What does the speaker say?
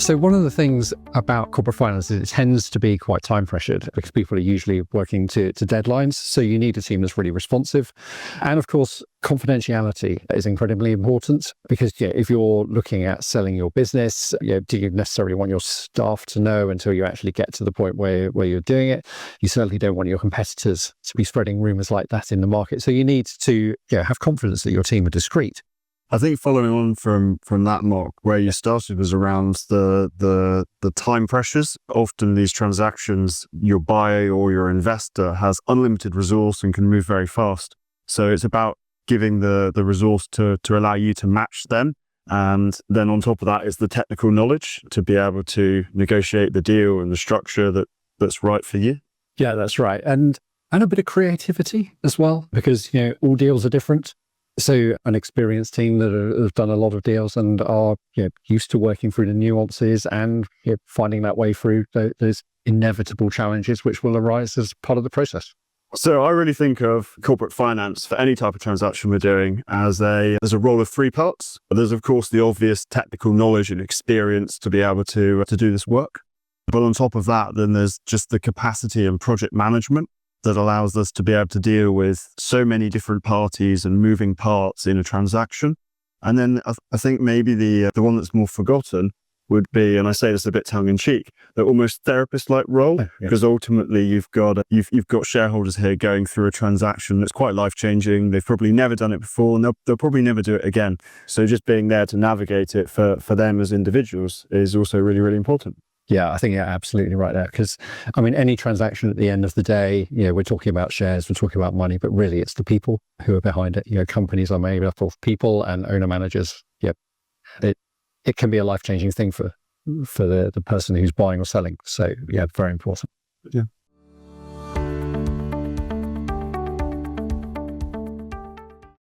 So one of the things about corporate finance is it tends to be quite time pressured because people are usually working to deadlines. So you need a team that's really responsive. And of course, confidentiality is incredibly important because if you're looking at selling your business, do you necessarily want your staff to know until you actually get to the point where you're doing it? You certainly don't want your competitors to be spreading rumors like that in the market. So you need to have confidence that your team are discreet. I think following on from that, Mark, where you started was around the time pressures. Often these transactions, your buyer or your investor has unlimited resource and can move very fast. So it's about giving the resource to allow you to match them. And then on top of that is the technical knowledge to be able to negotiate the deal and the structure that's right for you. Yeah, that's right. And a bit of creativity as well, because all deals are different. So an experienced team that have done a lot of deals and are used to working through the nuances and finding that way through those inevitable challenges which will arise as part of the process. So I really think of corporate finance for any type of transaction we're doing as there's a role of three parts. There's of course the obvious technical knowledge and experience to be able to do this work. But on top of that, then there's just the capacity and project management that allows us to be able to deal with so many different parties and moving parts in a transaction. And then I think maybe the one that's more forgotten would be, and I say this a bit tongue in cheek, the almost therapist-like role, because ultimately you've got shareholders here going through a transaction that's quite life-changing. They've probably never done it before, and they'll probably never do it again. So just being there to navigate it for them as individuals is also really, really important. Yeah, I think you're absolutely right there. Because, any transaction at the end of the day, we're talking about shares, we're talking about money, but really it's the people who are behind it. Companies are made up of people and owner managers. It can be a life-changing thing for the person who's buying or selling. So, very important. Yeah.